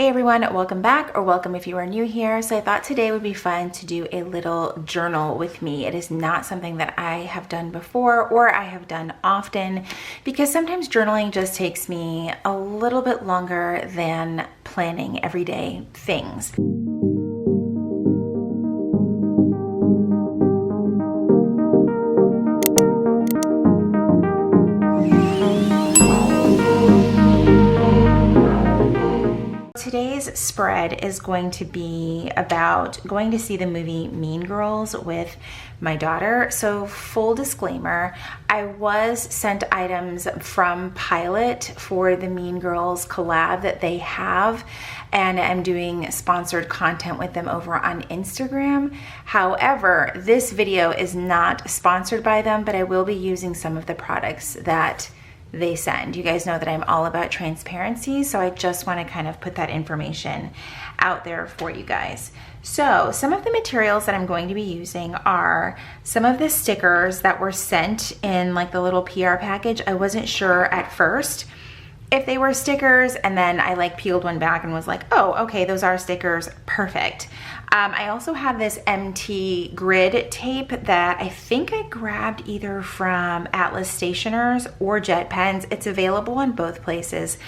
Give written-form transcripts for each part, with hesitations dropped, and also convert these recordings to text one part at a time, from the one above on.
Hey everyone, welcome back, or welcome if you are new here. So I thought today would be fun to do a little journal with me. It is not something that I have done before or I have done often because sometimes journaling just takes me a little bit longer than planning everyday things. Today's spread is going to be about going to see the movie Mean Girls with my daughter. So full disclaimer, I was sent items from Pilot for the Mean Girls collab that they have, and I'm doing sponsored content with them over on Instagram. However, this video is not sponsored by them, but I will be using some of the products that they send. You guys know that I'm all about transparency, so I just want to kind of put that information out there for you guys. So some of the materials that I'm going to be using are some of the stickers that were sent in like the little PR package. I wasn't sure at first if they were stickers, and then I like peeled one back and was like, oh, okay, those are stickers, perfect. I also have this MT grid tape that I think I grabbed either from Atlas Stationers or Jet Pens. It's available in both places.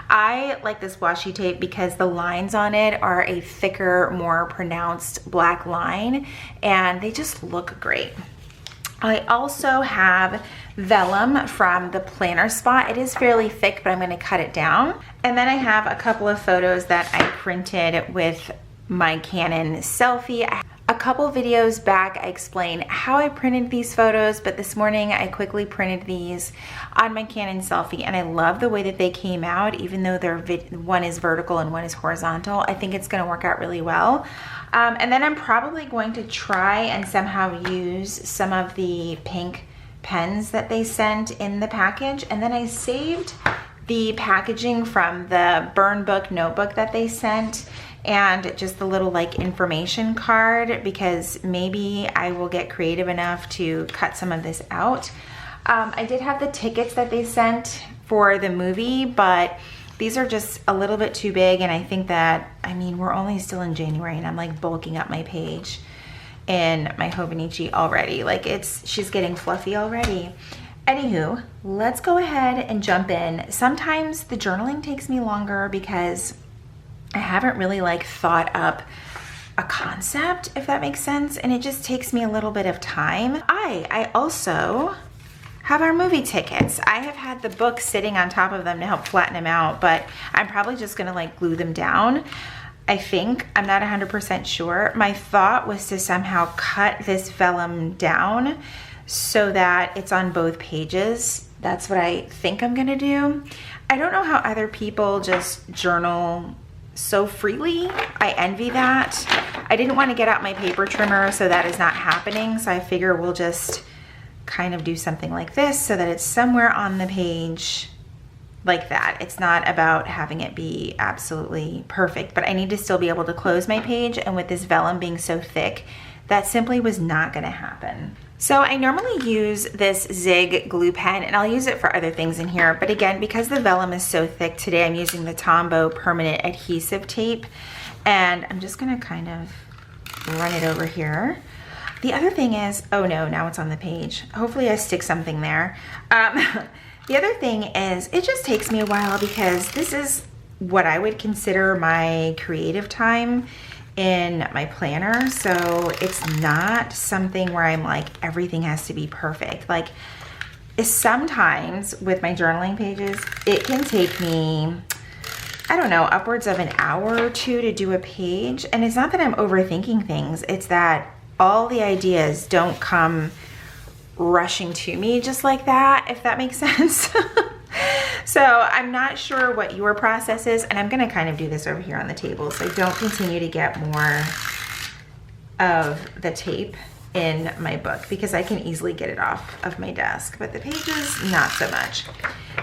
I like this washi tape because the lines on it are a thicker, more pronounced black line, and they just look great. I also have vellum from the planner spot. It is fairly thick, but I'm going to cut it down. And then I have a couple of photos that I printed with my Canon selfie. A couple videos back I explained how I printed these photos, but this morning I quickly printed these on my Canon selfie, and I love the way that they came out, even though one is vertical and one is horizontal. I think it's going to work out really well. And then I'm probably going to try and somehow use some of the pink pens that they sent in the package. And then I saved the packaging from the burn book notebook that they sent, and just the little like information card, because maybe I will get creative enough to cut some of this out. I did have the tickets that they sent for the movie, but these are just a little bit too big, and I think that, I mean, we're only still in January and I'm like bulking up my page in my Hobonichi already. Like she's getting fluffy already. Anywho, let's go ahead and jump in. Sometimes the journaling takes me longer because I haven't really like thought up a concept, if that makes sense, and it just takes me a little bit of time. I also have our movie tickets. I have had the book sitting on top of them to help flatten them out, but I'm probably just gonna like glue them down. I think, I'm not 100% sure. My thought was to somehow cut this vellum down so that it's on both pages. That's what I think I'm gonna do. I don't know how other people just journal so freely. I envy that. I didn't want to get out my paper trimmer, so that is not happening. So I figure we'll just kind of do something like this so that it's somewhere on the page like that. It's not about having it be absolutely perfect, but I need to still be able to close my page, and with this vellum being so thick, that simply was not going to happen. So I normally use this Zig glue pen, and I'll use it for other things in here, but again, because the vellum is so thick today, I'm using the Tombow permanent adhesive tape, and I'm just gonna kind of run it over here. The other thing is, oh no, now it's on the page. Hopefully I stick something there. The other thing is, it just takes me a while because this is what I would consider my creative time in my planner, so it's not something where I'm like everything has to be perfect. Like sometimes with my journaling pages, it can take me, I don't know, upwards of an hour or two to do a page, and it's not that I'm overthinking things, it's that all the ideas don't come rushing to me just like that, if that makes sense. So I'm not sure what your process is, and I'm gonna kind of do this over here on the table so I don't continue to get more of the tape in my book, because I can easily get it off of my desk, but the pages, not so much.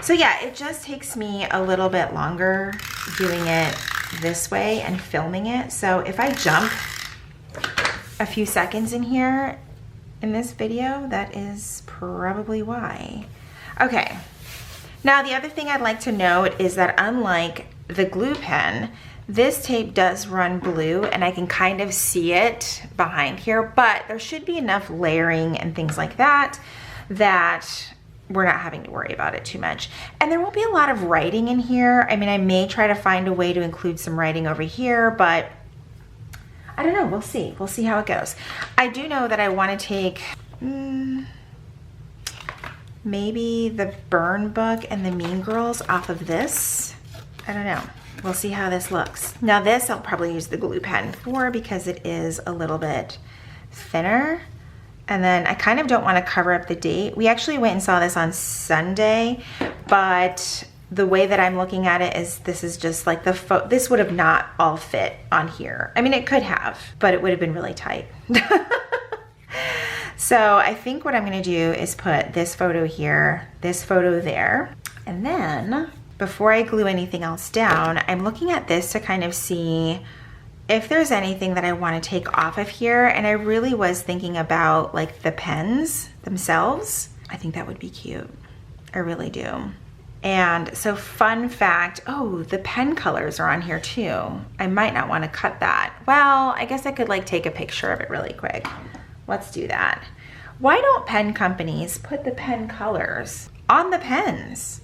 So yeah, it just takes me a little bit longer doing it this way and filming it. So if I jump a few seconds in here in this video, that is probably why. Okay. Now, the other thing I'd like to note is that unlike the glue pen, This tape does run blue and I can kind of see it behind here, but there should be enough layering and things like that that we're not having to worry about it too much. And there won't be a lot of writing in here. I mean, I may try to find a way to include some writing over here, but I don't know, we'll see. We'll see how it goes. I do know that I want to take maybe the Burn book and the Mean Girls off of this. I don't know. We'll see how this looks. Now this I'll probably use the glue pen for because it is a little bit thinner. And then I kind of don't want to cover up the date. We actually went and saw this on Sunday, but the way that I'm looking at it is this is just like this would have not all fit on here. I mean, it could have, but it would have been really tight. So I think what I'm gonna do is put this photo here, this photo there, and then before I glue anything else down, I'm looking at this to kind of see if there's anything that I want to take off of here. And I really was thinking about like the pens themselves. I think that would be cute. I really do. And so fun fact, oh, the pen colors are on here too. I might not want to cut that. Well, I guess I could like take a picture of it really quick. Let's do that. Why don't pen companies put the pen colors on the pens?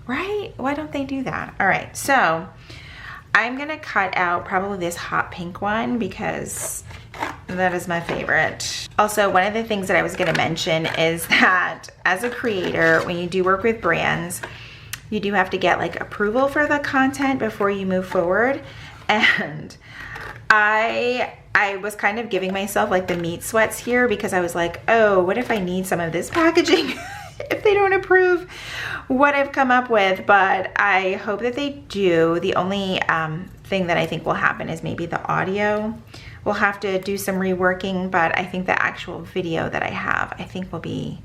Right? Why don't they do that? All right, so I'm gonna cut out probably this hot pink one because that is my favorite. Also, one of the things that I was gonna mention is that as a creator, when you do work with brands, you do have to get like approval for the content before you move forward. And I was kind of giving myself like the meat sweats here because I was like, oh, what if I need some of this packaging if they don't approve what I've come up with? But I hope that they do. The only thing that I think will happen is maybe the audio. We'll have to do some reworking, but I think the actual video that I have, I think will be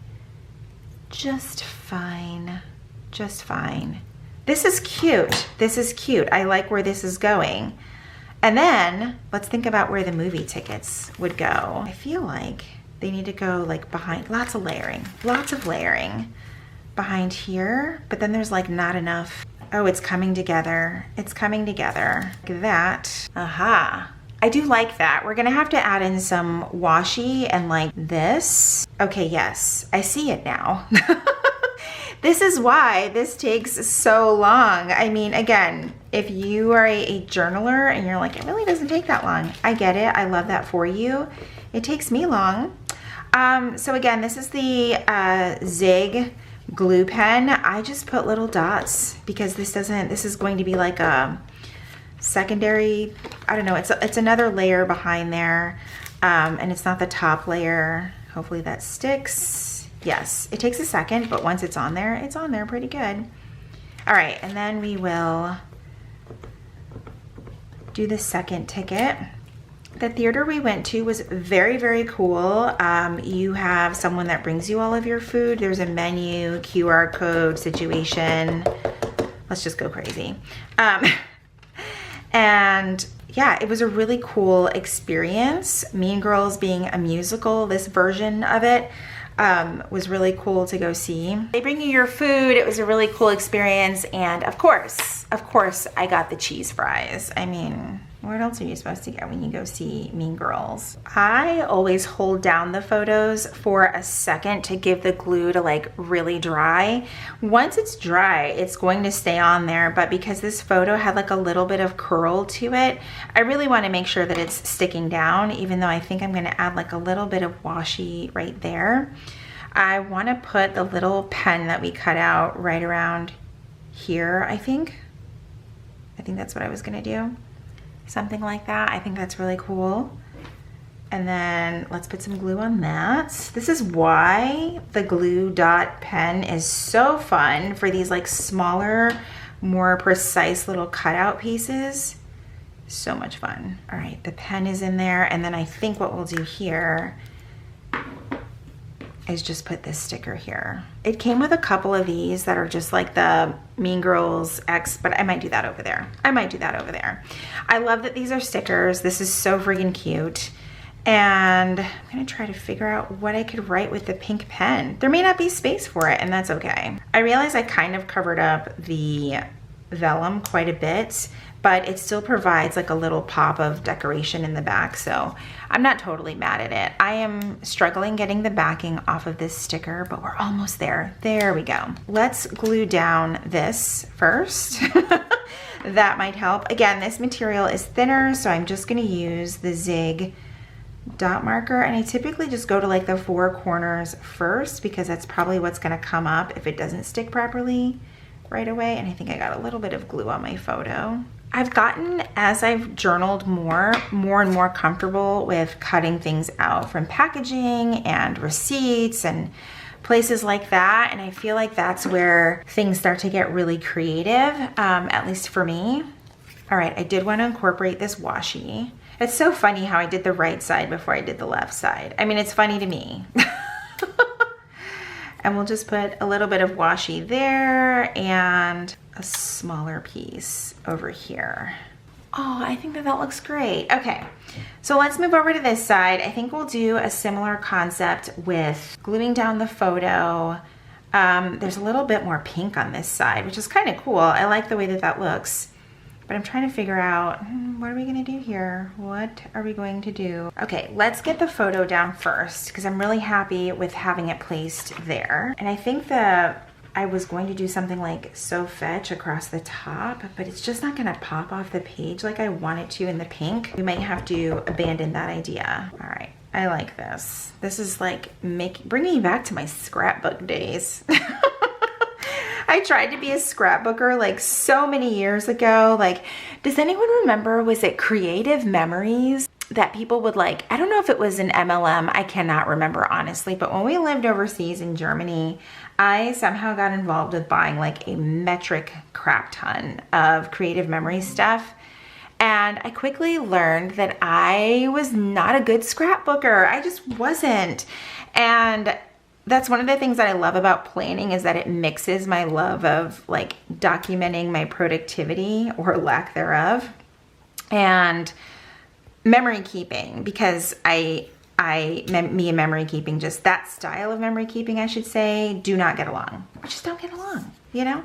just fine. Just fine. This is cute. This is cute. I like where this is going. And then let's think about where the movie tickets would go. I feel like they need to go like behind, lots of layering behind here, but then there's like not enough. Oh, it's coming together. It's coming together. Look at that. Aha. I do like that. We're gonna have to add in some washi and like this. Okay, yes, I see it now. This is why this takes so long. I mean, again, if you are a journaler and you're like, it really doesn't take that long, I get it. I love that for you. It takes me long. So again, this is the Zig glue pen. I just put little dots because this is going to be like a secondary, I don't know, it's another layer behind there. And it's not the top layer. Hopefully that sticks. Yes, it takes a second, but once it's on there pretty good. All right, and then we will do the second ticket. The theater we went to was very, very cool. You have someone that brings you all of your food. There's a menu, QR code situation. Let's just go crazy. And yeah, it was a really cool experience. Mean Girls being a musical, this version of it was really cool to go see. They bring you your food. It was a really cool experience. And of course, I got the cheese fries. I mean, what else are you supposed to get when you go see Mean Girls? I always hold down the photos for a second to give the glue to like really dry. Once it's dry, it's going to stay on there, but because this photo had like a little bit of curl to it, I really want to make sure that it's sticking down, even though I think I'm going to add like a little bit of washi right there. I want to put the little pen that we cut out right around here, I think that's what I was going to do. Something like that. I think that's really cool. And then let's put some glue on that. This is why the glue dot pen is so fun for these like smaller, more precise little cutout pieces. So much fun. All right, the pen is in there. And then I think what we'll do here is just put this sticker here. It came with a couple of these that are just like the Mean Girls X, but I might do that over there. I love that these are stickers. This is so friggin' cute. And I'm gonna try to figure out what I could write with the pink pen. There may not be space for it, and that's okay. I realize I kind of covered up the vellum quite a bit, but it still provides like a little pop of decoration in the back. So I'm not totally mad at it. I am struggling getting the backing off of this sticker, but we're almost there. There we go. Let's glue down this first. That might help. Again, this material is thinner, so I'm just gonna use the Zig dot marker, and I typically just go to like the 4 corners first because that's probably what's gonna come up if it doesn't stick properly right away. And I think I got a little bit of glue on my photo. I've gotten, as I've journaled more and more comfortable with cutting things out from packaging and receipts and places like that. And I feel like that's where things start to get really creative, at least for me. All right, I did want to incorporate this washi. It's so funny how I did the right side before I did the left side. I mean, it's funny to me. And we'll just put a little bit of washi there and a smaller piece over here. Oh, I think that looks great. Okay, so let's move over to this side. I think we'll do a similar concept with gluing down the photo. There's a little bit more pink on this side, which is kind of cool. I like the way that that looks. But I'm trying to figure out, what are we gonna do here? What are we going to do? Okay, let's get the photo down first because I'm really happy with having it placed there. And I think that I was going to do something like So Fetch across the top, but it's just not gonna pop off the page like I want it to in the pink. We might have to abandon that idea. All right, I like this. This is like bringing me back to my scrapbook days. I tried to be a scrapbooker like so many years ago. Like, does anyone remember, was it Creative Memories that people would like, I don't know if it was an MLM, I cannot remember honestly, but when we lived overseas in Germany, I somehow got involved with buying like a metric crap ton of Creative Memories stuff. And I quickly learned that I was not a good scrapbooker. I just wasn't. And that's one of the things that I love about planning, is that it mixes my love of like documenting my productivity or lack thereof and memory keeping, because me and memory keeping, just that style of memory keeping, I should say, do not get along. We just don't get along, you know?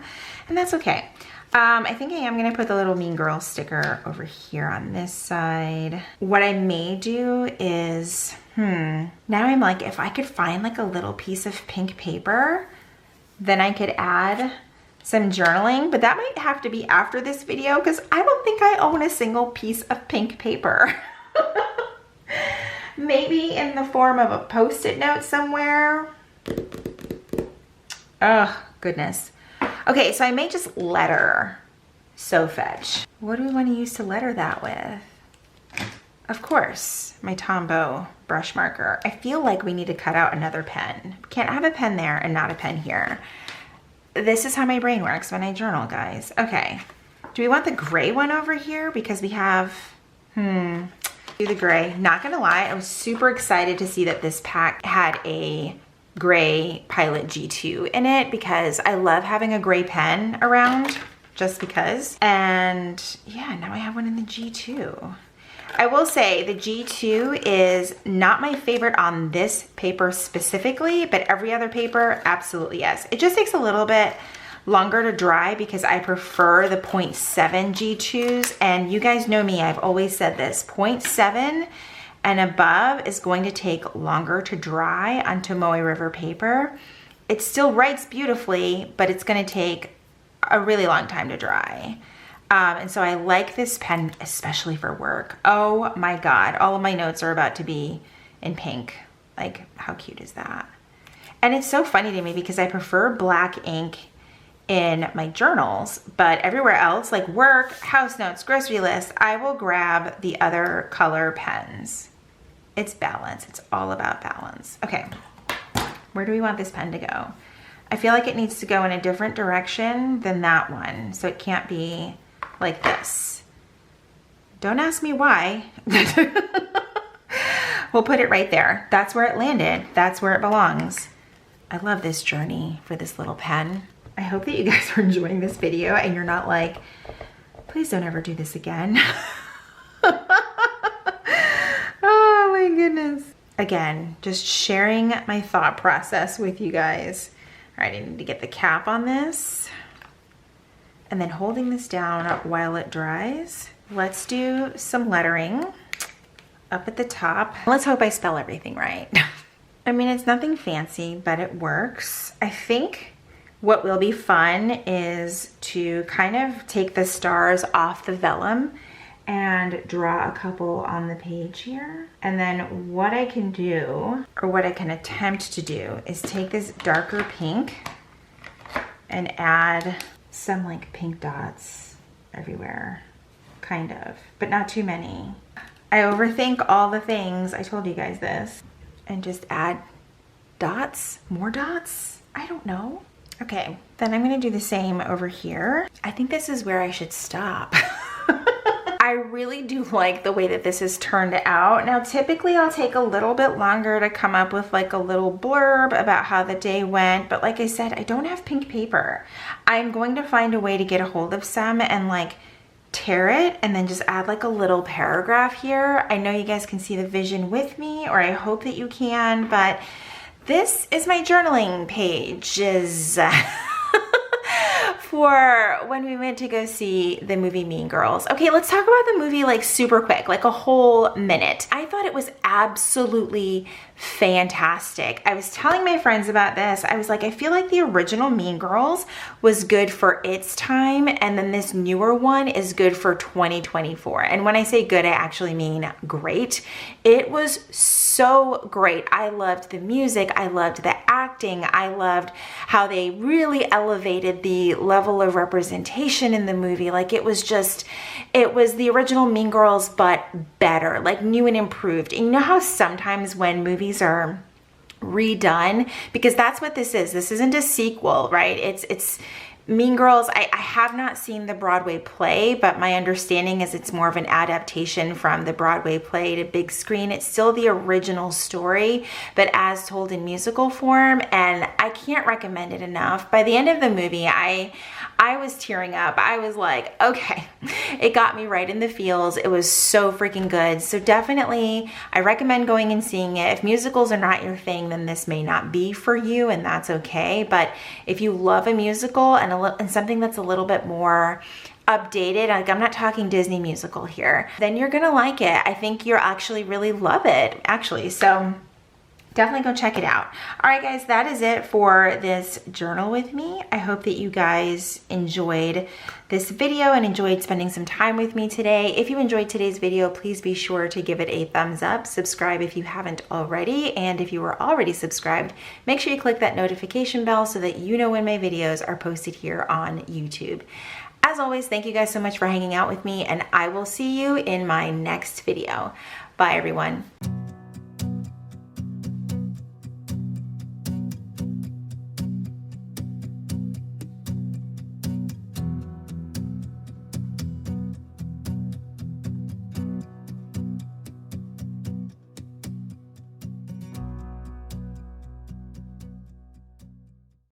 And that's okay. I think I am gonna put the little Mean Girl sticker over here on this side. What I may do is, now I'm like, if I could find like a little piece of pink paper, then I could add some journaling, but that might have to be after this video because I don't think I own a single piece of pink paper. Maybe in the form of a Post-it note somewhere. Oh, goodness. Okay, so I may just letter So Fetch. What do we want to use to letter that with? Of course, my Tombow brush marker. I feel like we need to cut out another pen. Can't have a pen there and not a pen here. This is how my brain works when I journal, guys. Okay, do we want the gray one over here? Because we have, do the gray. Not gonna lie, I was super excited to see that this pack had a gray Pilot G2 in it because I love having a gray pen around, just because. And yeah, now I have one in the G2. I will say the G2 is not my favorite on this paper specifically, but every other paper, absolutely yes. It just takes a little bit longer to dry because I prefer the 0.7 G2s. And you guys know me, I've always said this, 0.7 and above is going to take longer to dry on Tomoe River paper. It still writes beautifully, but it's gonna take a really long time to dry. And so I like this pen, especially for work. Oh my God, all of my notes are about to be in pink. Like, how cute is that? And it's so funny to me because I prefer black ink in my journals, but everywhere else, like work, house notes, grocery list, I will grab the other color pens. It's balance, it's all about balance. Okay, where do we want this pen to go? I feel like it needs to go in a different direction than that one, so it can't be like this. Don't ask me why. We'll put it right there. That's where it landed. That's where it belongs. I love this journey for this little pen. I hope that you guys are enjoying this video and you're not like, please don't ever do this again. Oh my goodness. Again, just sharing my thought process with you guys. All right, I need to get the cap on this. and then holding this down while it dries. Let's do some lettering up at the top. Let's hope I spell everything right. I mean, it's nothing fancy, but it works. I think what will be fun is to kind of take the stars off the vellum and draw a couple on the page here. And then what I can do, or what I can attempt to do, is take this darker pink and add some like pink dots everywhere, kind of, but not too many. I overthink all the things. I told you guys this. And just add dots, more dots. I don't know. Okay, then I'm gonna do the same over here. I think this is where I should stop. I really do like the way that this has turned out. Now, typically I'll take a little bit longer to come up with like a little blurb about how the day went, but like I said, I don't have pink paper. I'm going to find a way to get a hold of some and like tear it and then just add like a little paragraph here. I know you guys can see the vision with me, or I hope that you can, but this is my journaling pages for when we went to go see the movie Mean Girls. Okay, let's talk about the movie like super quick, like a whole minute. I thought it was absolutely fantastic. I was telling my friends about this. I was like, I feel like the original Mean Girls was good for its time, and then this newer one is good for 2024. And when I say good, I actually mean great. It was so great. I loved the music. I loved the acting. I loved how they really elevated the level of representation in the movie. Like it was the original Mean Girls, but better, like new and improved. And you know how sometimes when movies are redone, because that's what this is. This isn't a sequel, right? It's Mean Girls. I have not seen the Broadway play, but my understanding is it's more of an adaptation from the Broadway play to big screen. It's still the original story, but as told in musical form, and I can't recommend it enough. By the end of the movie, I was tearing up. I was like, okay, it got me right in the feels. It was so freaking good. So definitely, I recommend going and seeing it. If musicals are not your thing, then this may not be for you, and that's okay. But if you love a musical and something that's a little bit more updated, like I'm not talking Disney musical here, then you're gonna like it. I think you'll actually really love it, actually. So definitely go check it out. All right, guys, that is it for this journal with me. I hope that you guys enjoyed this video and enjoyed spending some time with me today. If you enjoyed today's video, please be sure to give it a thumbs up, subscribe if you haven't already, and if you are already subscribed, make sure you click that notification bell so that you know when my videos are posted here on YouTube. As always, thank you guys so much for hanging out with me, and I will see you in my next video. Bye, everyone.